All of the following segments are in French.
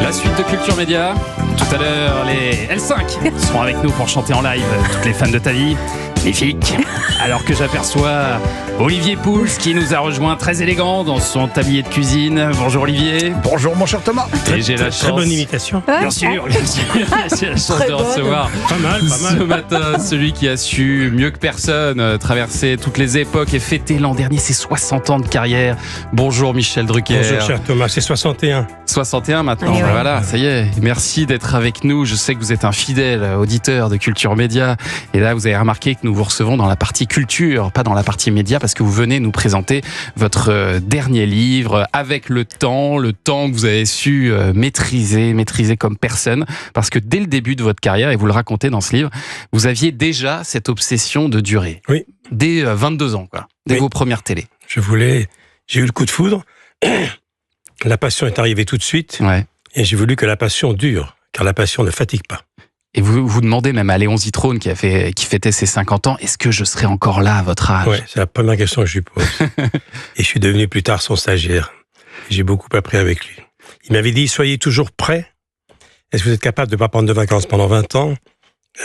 La suite de Culture Média. Tout à l'heure, les L5 seront avec nous pour chanter en live toutes les fans de ta vie, les flics. Alors que j'aperçois Olivier Pouls qui nous a rejoint très élégant dans son tablier de cuisine. Bonjour Olivier. Bonjour mon cher Thomas. Et j'ai la chance. Très bonne imitation. Bien sûr. J'ai la chance de recevoir Pas mal. ce matin celui qui a su mieux que personne traverser toutes les époques et fêter l'an dernier ses 60 ans de carrière. Bonjour Michel Drucker. Bonjour cher Thomas, c'est 61. 61 maintenant, Oui, oui. voilà, ça y est. Merci d'être avec nous. Je sais que vous êtes un fidèle auditeur de Culture Média. Et là, vous avez remarqué que nous vous recevons dans la partie culture, pas dans la partie média, parce que vous venez nous présenter votre dernier livre avec le temps que vous avez su maîtriser comme personne. Parce que dès le début de votre carrière, et vous le racontez dans ce livre, vous aviez déjà cette obsession de durée. Oui. Dès 22 ans, quoi. Dès Oui. vos premières télés. J'ai eu le coup de foudre. La passion est arrivée tout de suite. Ouais. Et j'ai voulu que la passion dure, car la passion ne fatigue pas. Et vous vous demandez même à Léon Zitrone qui fêtait ses 50 ans, est-ce que je serai encore là à votre âge? Ouais, c'est la première question que je lui pose. Et je suis devenu plus tard son stagiaire. J'ai beaucoup appris avec lui. Il m'avait dit, soyez toujours prêts. Est-ce que vous êtes capable de ne pas prendre de vacances pendant 20 ans?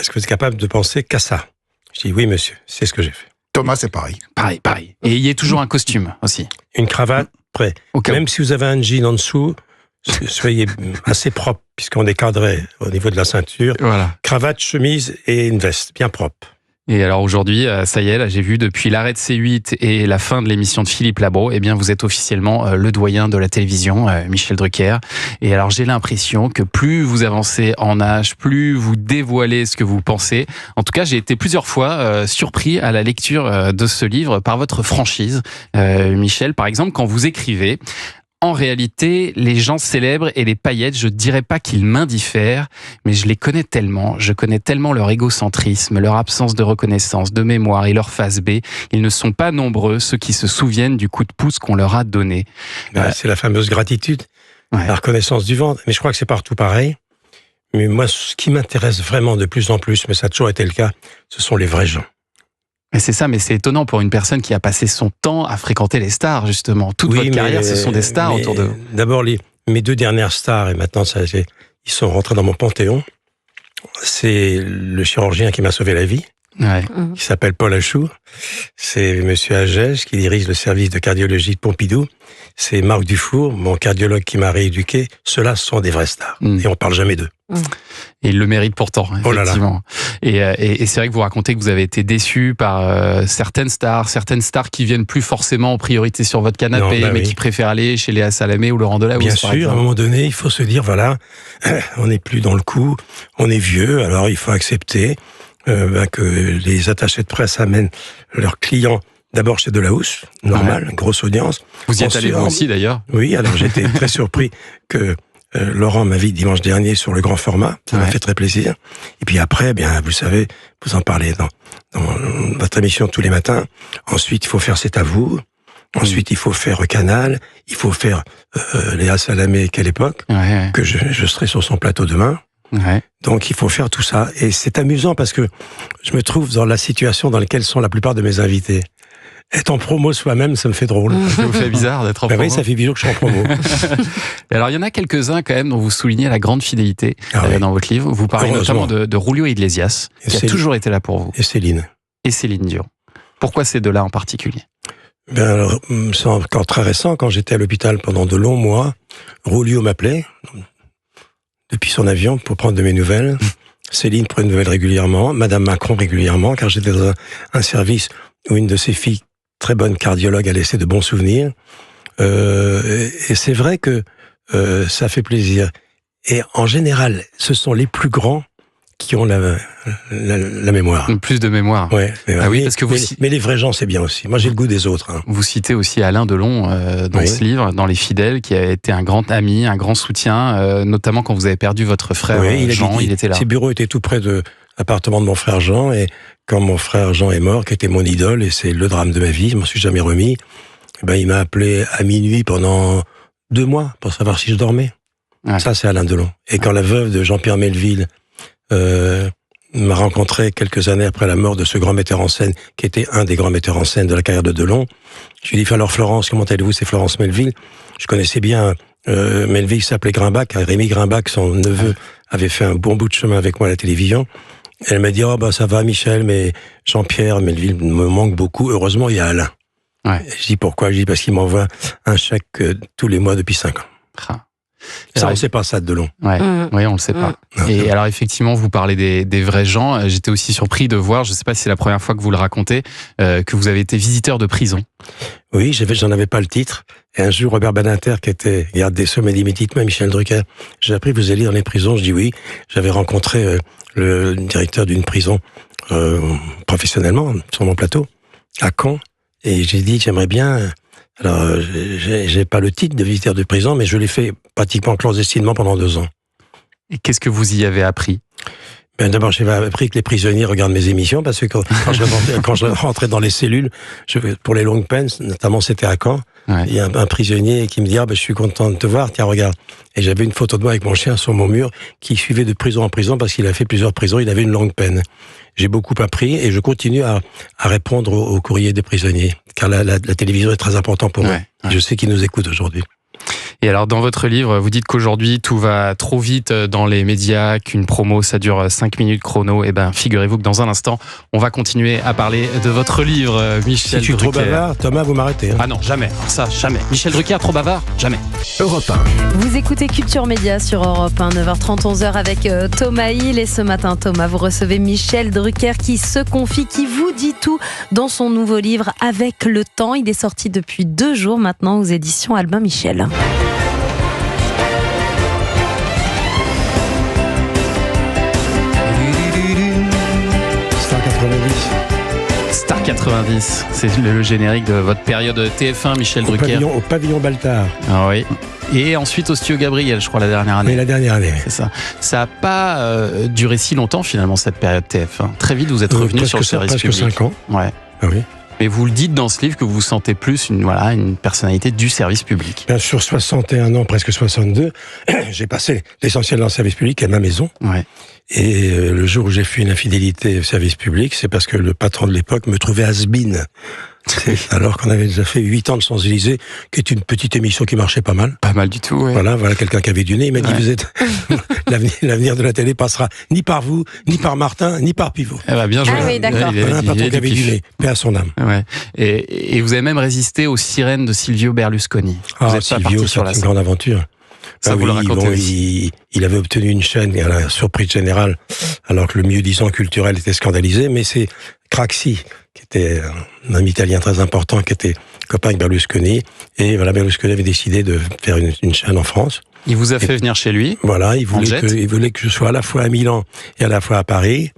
Est-ce que vous êtes capable de penser qu'à ça? Je dis, oui monsieur, c'est ce que j'ai fait. Thomas, c'est pareil. Pareil. Et il y a toujours un costume aussi. Une cravate, prêt. Au cas où. Même si vous avez un jean en dessous, soyez assez propre, puisqu'on est cadré au niveau de la ceinture. Voilà. Cravate, chemise et une veste, bien propre. Et alors aujourd'hui, ça y est, là j'ai vu depuis l'arrêt de C8 et la fin de l'émission de Philippe Labro, eh bien vous êtes officiellement le doyen de la télévision, Michel Drucker. Et alors j'ai l'impression que plus vous avancez en âge, plus vous dévoilez ce que vous pensez. En tout cas, j'ai été plusieurs fois surpris à la lecture de ce livre par votre franchise, Michel. Par exemple, quand vous écrivez... En réalité, les gens célèbres et les paillettes, je ne dirais pas qu'ils m'indiffèrent, mais je les connais tellement, je connais tellement leur égocentrisme, leur absence de reconnaissance, de mémoire et leur face B. Ils ne sont pas nombreux, ceux qui se souviennent du coup de pouce qu'on leur a donné. C'est la fameuse gratitude, Ouais. la reconnaissance du ventre. Mais je crois que c'est partout pareil. Mais moi, ce qui m'intéresse vraiment de plus en plus, mais ça a toujours été le cas, ce sont les vrais gens. Mais c'est ça, mais c'est étonnant pour une personne qui a passé son temps à fréquenter les stars, justement. Toute votre carrière, ce sont des stars autour de vous. D'abord, mes deux dernières stars, et maintenant, ils sont rentrés dans mon panthéon. C'est le chirurgien qui m'a sauvé la vie, Ouais. qui s'appelle Paul Achour. C'est Monsieur Agege, qui dirige le service de cardiologie de Pompidou. C'est Marc Dufour, mon cardiologue qui m'a rééduqué. Ceux-là sont des vrais stars. Et on parle jamais d'eux. Et il le mérite pourtant, Oh là là. effectivement. Et c'est vrai que vous racontez que vous avez été déçu par certaines stars qui viennent plus forcément en priorité sur votre canapé, Non, bah mais oui. qui préfèrent aller chez Léa Salamé ou Laurent Delahousse, Bien par sûr, à un exemple. moment donné, il faut se dire, voilà, on n'est plus dans le coup, on est vieux, alors il faut accepter que les attachés de presse amènent leurs clients d'abord chez Delahousse, normal, grosse audience. Vous y êtes Ensuite, allé vous aussi, d'ailleurs. Oui, alors j'étais très surpris que Laurent m'invite dimanche dernier sur le grand format, ça m'a Ouais. fait très plaisir. Et puis après, bien, vous savez, vous en parlez dans votre émission tous les matins. Ensuite, il faut faire C'est à vous. Ensuite, il faut faire Canal. Il faut faire Léa Salamé, quelle époque, Ouais. que je serai sur son plateau demain. Donc, il faut faire tout ça. Et c'est amusant parce que je me trouve dans la situation dans laquelle sont la plupart de mes invités. Être en promo soi-même, ça me fait drôle. Ça vous fait bizarre d'être en Ben oui, promo. ça fait 8 jours que je suis en promo. Et alors, il y en a quelques-uns quand même dont vous soulignez la grande fidélité Oui. dans votre livre. Vous parlez Heureusement. notamment de Julio Iglesias, Et qui a c'est- toujours été là pour vous, Et Céline. et Céline Dion. Pourquoi ces deux-là en particulier? Ben alors, c'est encore très récent. Quand j'étais à l'hôpital pendant de longs mois, Julio m'appelait depuis son avion pour prendre de mes nouvelles. Céline prenait de nouvelles régulièrement. Madame Macron régulièrement, car j'étais dans un service où une de ses filles, très bonne cardiologue, a laissé de bons souvenirs. Et c'est vrai que ça fait plaisir. Et en général, ce sont les plus grands qui ont la mémoire. Plus de mémoire. Ouais, Ah oui, parce que mais les vrais gens, c'est bien aussi. Moi, j'ai le goût des autres. Hein. Vous citez aussi Alain Delon dans Oui. ce livre, dans Les Fidèles, qui a été un grand ami, un grand soutien, notamment quand vous avez perdu votre frère Jean, il était là. Ses bureaux étaient tout près de l'appartement de mon frère Jean, et quand mon frère Jean est mort, qui était mon idole, et c'est le drame de ma vie, je m'en suis jamais remis, ben, il m'a appelé à minuit pendant 2 mois pour savoir si je dormais. Ouais. Ça, c'est Alain Delon. Et quand la veuve de Jean-Pierre Melville m'a rencontré quelques années après la mort de ce grand metteur en scène, qui était un des grands metteurs en scène de la carrière de Delon, je lui ai dit, alors Florence, comment allez-vous? C'est Florence Melville. Je connaissais bien Melville s'appelait Grimbach. Rémi Grimbach, son neveu, avait fait un bon bout de chemin avec moi à la télévision. Elle m'a dit, oh, ça va, Michel, mais Jean-Pierre, Melville me manque beaucoup. Heureusement, il y a Alain. Ouais. Je dis pourquoi? Je dis parce qu'il m'envoie un chèque tous les mois depuis 5 ans. Ah. Ça, on ne sait pas ça de Delon. Ouais, oui, on le sait pas. Et alors, effectivement, vous parlez des vrais gens. J'étais aussi surpris de voir, je ne sais pas si c'est la première fois que vous le racontez, que vous avez été visiteur de prison. Oui, j'en avais pas le titre. Et un jour, Robert Badinter, qui était garde des Sceaux, m'a dit, mais dites-moi, Michel Drucker, j'ai appris que vous alliez dans les prisons. Je dis oui. J'avais rencontré le directeur d'une prison professionnellement, sur mon plateau, à Caen. Et j'ai dit, j'aimerais bien... Alors, j'ai pas le titre de visiteur de prison, mais je l'ai fait pratiquement clandestinement pendant 2 ans. Et qu'est-ce que vous y avez appris? Ben d'abord, j'ai appris que les prisonniers regardent mes émissions, parce que quand je rentrais dans les cellules, pour les longues peines, notamment c'était à Caen, il y a un prisonnier qui me dit, je suis content de te voir, tiens, regarde. Et j'avais une photo de moi avec mon chien sur mon mur, qui suivait de prison en prison, parce qu'il a fait plusieurs prisons, il avait une longue peine. J'ai beaucoup appris, et je continue à répondre aux courriers des prisonniers, car la télévision est très importante pour moi. Je sais qu'ils nous écoutent aujourd'hui. Et alors, dans votre livre, vous dites qu'aujourd'hui, tout va trop vite dans les médias, qu'une promo, ça dure 5 minutes chrono. Eh ben, figurez-vous que dans un instant, on va continuer à parler de votre livre, Michel Drucker. Si je suis trop bavard, Thomas, vous m'arrêtez. Ah non, jamais. Ça, jamais. Michel Drucker, trop bavard, jamais. Europe 1. Vous écoutez Culture Média sur Europe 1, 9h30, 11h avec Thomas Hill. Et ce matin, Thomas, vous recevez Michel Drucker qui se confie, qui vous dit tout dans son nouveau livre Avec le temps. Il est sorti depuis 2 jours maintenant aux éditions Albin Michel. Star 90, c'est le générique de votre période TF1, Michel Drucker. Au pavillon Baltard. Ah oui. Et ensuite au studio Gabriel, je crois, la dernière année. Oui, la dernière année. C'est ça. Ça n'a pas duré si longtemps, finalement, cette période TF1. Très vite, vous êtes revenu sur le service public. Presque 5 ans. Ouais. Ah oui. Mais vous le dites dans ce livre que vous vous sentez plus une personnalité du service public. Bien sûr, 61 ans, presque 62, j'ai passé l'essentiel dans le service public à ma maison. Ouais. Et le jour où j'ai fait une infidélité au service public, c'est parce que le patron de l'époque me trouvait has-been. Alors qu'on avait déjà fait 8 ans de Champs-Élysées, qui est une petite émission qui marchait pas mal. Pas mal du tout, ouais. Voilà quelqu'un qui avait du nez. Il m'a dit, vous êtes, l'avenir de la télé passera ni par vous, ni par Martin, ni par Pivot. Eh ben, bien joué. Ah oui, d'accord. Un patron qui avait du nez. Paix à son âme. Ouais. Et vous avez même résisté aux sirènes de Silvio Berlusconi. Vous êtes Silvio, c'est une grande aventure. Ça, vous le racontez il avait obtenu une chaîne à la surprise générale, alors que le mieux-disant culturel était scandalisé, mais c'est Craxi, qui était un homme italien très important, qui était copain avec Berlusconi, et voilà, Berlusconi avait décidé de faire une chaîne en France. Il vous a fait venir chez lui. Voilà, il voulait que je sois à la fois à Milan et à la fois à Paris.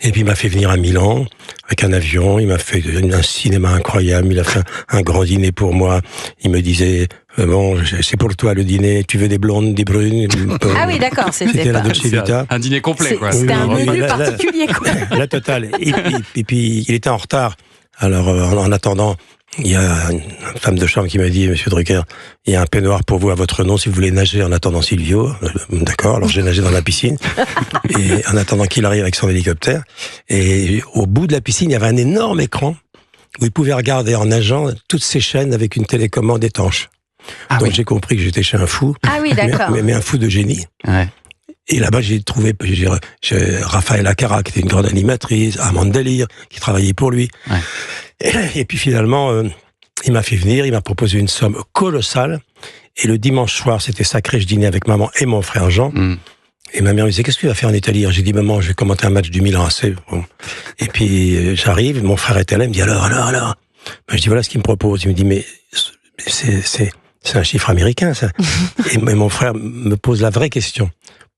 Et puis il m'a fait venir à Milan avec un avion, il m'a fait un cinéma incroyable, il a fait un grand dîner pour moi. Il me disait, bon, c'est pour toi le dîner, tu veux des blondes, des brunes. Ah oui, d'accord, c'était la Dolce Vita. Un dîner complet, quoi. C'était un menu particulier, quoi. La totale. Et puis il était en retard. Alors en attendant, il y a une femme de chambre qui m'a dit, Monsieur Drucker, il y a un peignoir pour vous à votre nom si vous voulez nager en attendant Silvio. D'accord, alors j'ai nagé dans la piscine. Et en attendant qu'il arrive avec son hélicoptère. Et au bout de la piscine, il y avait un énorme écran où il pouvait regarder en nageant toutes ces chaînes avec une télécommande étanche. Ah Donc oui. j'ai compris que j'étais chez un fou. Ah oui, d'accord. Mais un fou de génie. Ouais. Et là-bas, j'ai trouvé Raphaël Acara, qui était une grande animatrice, Amande Delire, qui travaillait pour lui. Ouais. Et puis finalement, il m'a fait venir, il m'a proposé une somme colossale. Et le dimanche soir, c'était sacré, je dînais avec maman et mon frère Jean. Et ma mère me disait, qu'est-ce que tu vas faire en Italie? J'ai dit, maman, je vais commenter un match du Milan AC. Bon. Et puis j'arrive, mon frère était là, il me dit, alors. Ben, je dis, voilà ce qu'il me propose. Il me dit, mais c'est un chiffre américain, ça. Et mon frère me pose la vraie question.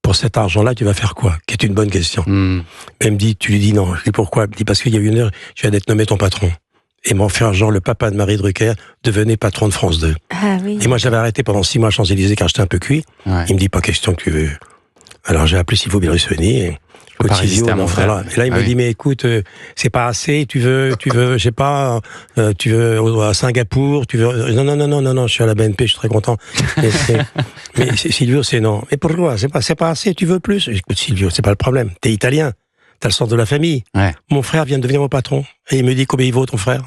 Pour cet argent-là, tu vas faire quoi? Qui est une bonne question. Elle me dit, tu lui dis non. Je dis pourquoi? Elle me dit, parce qu'il y a une heure, je viens d'être nommé ton patron. Et mon frère Jean, le papa de Marie Drucker, devenait patron de France 2. Ah oui. Et moi, j'avais arrêté pendant 6 mois à Champs-Élysées car j'étais un peu cuit. Ouais. Il me dit, pas question que tu veux. Alors j'ai appelé Silvio Berlusconi. Et peux pas résister à mon frère. Voilà. Et là, il me dit, mais écoute, c'est pas assez, tu veux, je sais pas, tu veux à Singapour, tu veux, non, je suis à la BNP, je suis très content. Mais Silvio, c'est non. Mais pourquoi? C'est pas assez, tu veux plus? Écoute, Silvio, c'est pas le problème. T'es italien. T'as le sens de la famille. Ouais. Mon frère vient de devenir mon patron. Et il me dit, combien il vaut ton frère?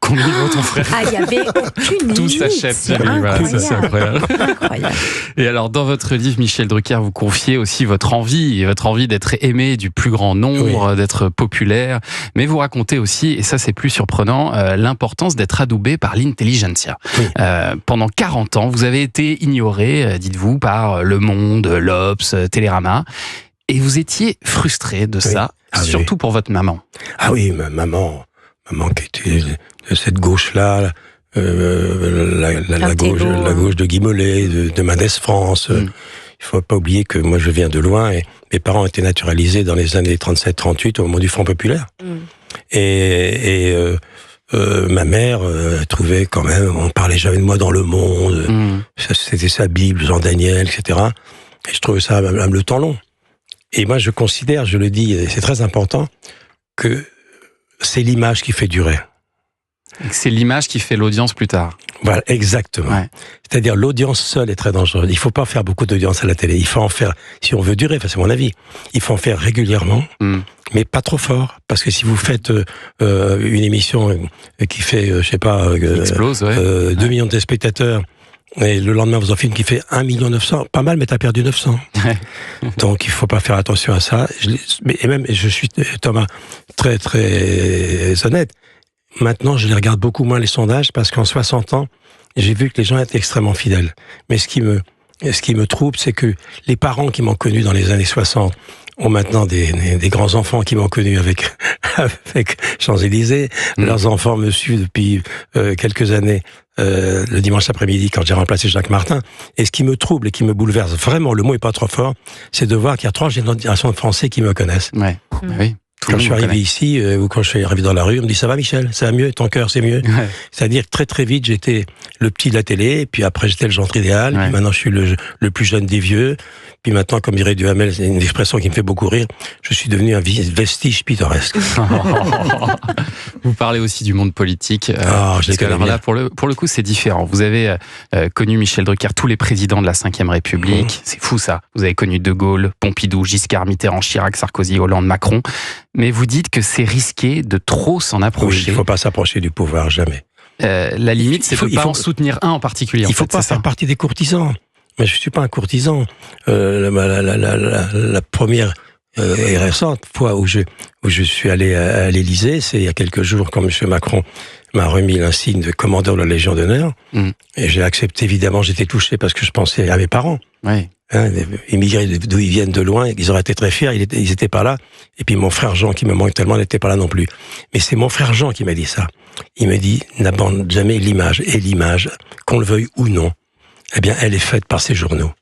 Combien il vaut ton frère? Ah, il n'y avait aucune Tout limite. s'achète. C'est Voilà, ça, c'est incroyable. incroyable. Incroyable. Et alors, dans votre livre, Michel Drucker, vous confiez aussi votre envie d'être aimé du plus grand nombre, d'être populaire. Mais vous racontez aussi, et ça c'est plus surprenant, l'importance d'être adoubé par l'intelligentsia. Oui. Pendant 40 ans, vous avez été ignoré, dites-vous, par Le Monde, l'Obs, Télérama. Et vous étiez frustré de ça, surtout pour votre maman. Ah oui, maman qui était de cette gauche-là, la gauche de Guy Mollet, de Mendes France. Il faut pas oublier que moi je viens de loin et mes parents étaient naturalisés dans les années 37-38 au moment du Front Populaire. Et ma mère trouvait quand même, on parlait jamais de moi dans Le Monde, c'était sa Bible, Jean Daniel, etc. Et je trouvais ça même le temps long. Et moi je considère, je le dis, et c'est très important, que c'est l'image qui fait durer. C'est l'image qui fait l'audience plus tard. Voilà, exactement. Ouais. C'est-à-dire l'audience seule est très dangereuse. Il faut pas faire beaucoup d'audience à la télé. Il faut en faire, si on veut durer, enfin, c'est mon avis, il faut en faire régulièrement, mais pas trop fort. Parce que si vous faites une émission qui fait, je sais pas, explose, 2 millions de spectateurs, et le lendemain vous en faites une qui fait 1,9 million, pas mal, mais t'as perdu 900. Donc il faut pas faire attention à ça. Et même, je suis, Thomas, très très honnête, maintenant je les regarde beaucoup moins les sondages, parce qu'en 60 ans, j'ai vu que les gens étaient extrêmement fidèles. Mais ce qui me trouble, c'est que les parents qui m'ont connu dans les années 60 ont maintenant des grands enfants qui m'ont connu avec Champs-Élysées. Leurs enfants me suivent depuis quelques années, le dimanche après-midi, quand j'ai remplacé Jacques Martin. Et ce qui me trouble et qui me bouleverse vraiment, le mot est pas trop fort, c'est de voir qu'il y a 3 générations de Français qui me connaissent. Ouais. Oui. Quand je suis arrivé ici, ou quand je suis arrivé dans la rue, on me dit « Ça va Michel? Ça va mieux? Ton cœur, c'est mieux ?» C'est-à-dire que très très vite, j'étais le petit de la télé, puis après j'étais le gendre idéal, puis maintenant je suis le plus jeune des vieux, puis maintenant, comme dirait Duhamel, c'est une expression qui me fait beaucoup rire, je suis devenu un vestige pittoresque. Vous parlez aussi du monde politique. Parce que alors là, pour le coup, c'est différent. Vous avez connu Michel Drucker, tous les présidents de la Ve République. C'est fou ça. Vous avez connu De Gaulle, Pompidou, Giscard, Mitterrand, Chirac, Sarkozy, Hollande, Macron. Mais vous dites que c'est risqué de trop s'en approcher. Oui, il ne faut pas s'approcher du pouvoir, jamais. La limite, c'est de ne pas en soutenir un en particulier. Il ne faut pas faire partie des courtisans. Mais je ne suis pas un courtisan. La première et récente fois où je suis allé à l'Élysée, c'est il y a quelques jours, quand M. Macron m'a remis l'insigne de commandeur de la Légion d'honneur. Et j'ai accepté, évidemment, j'étais touché parce que je pensais à mes parents. Oui. Immigrés d'où ils viennent de loin, ils auraient été très fiers, ils étaient pas là. Et puis mon frère Jean, qui me manque tellement, n'était pas là non plus. Mais c'est mon frère Jean qui m'a dit ça. Il m'a dit, n'abandonne jamais l'image. Et l'image, qu'on le veuille ou non, eh bien, elle est faite par ces journaux.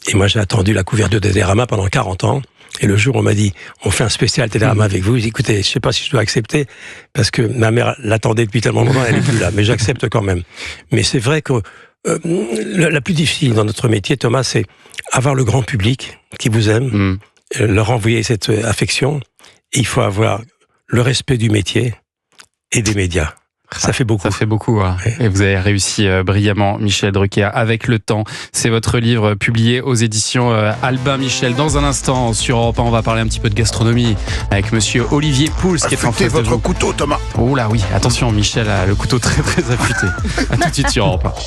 Et moi, j'ai attendu la couverture de Télérama pendant 40 ans. Et le jour où on m'a dit, on fait un spécial Télérama avec vous, écoutez, je sais pas si je dois accepter, parce que ma mère l'attendait depuis tellement longtemps, elle est plus là. Mais j'accepte quand même. Mais c'est vrai que la plus difficile dans notre métier, Thomas, c'est avoir le grand public qui vous aime, leur envoyer cette affection. Et il faut avoir le respect du métier et des médias. Ça fait beaucoup. Ça fait beaucoup. Ouais. Et vous avez réussi brillamment, Michel Drucker, avec le temps. C'est votre livre publié aux éditions Albin Michel. Dans un instant, sur Europe 1, on va parler un petit peu de gastronomie avec monsieur Olivier Pouls qui est en face de vous. votre couteau, Thomas. Oh là oui, attention, Michel a le couteau très très affûté. À tout de suite sur Europe 1.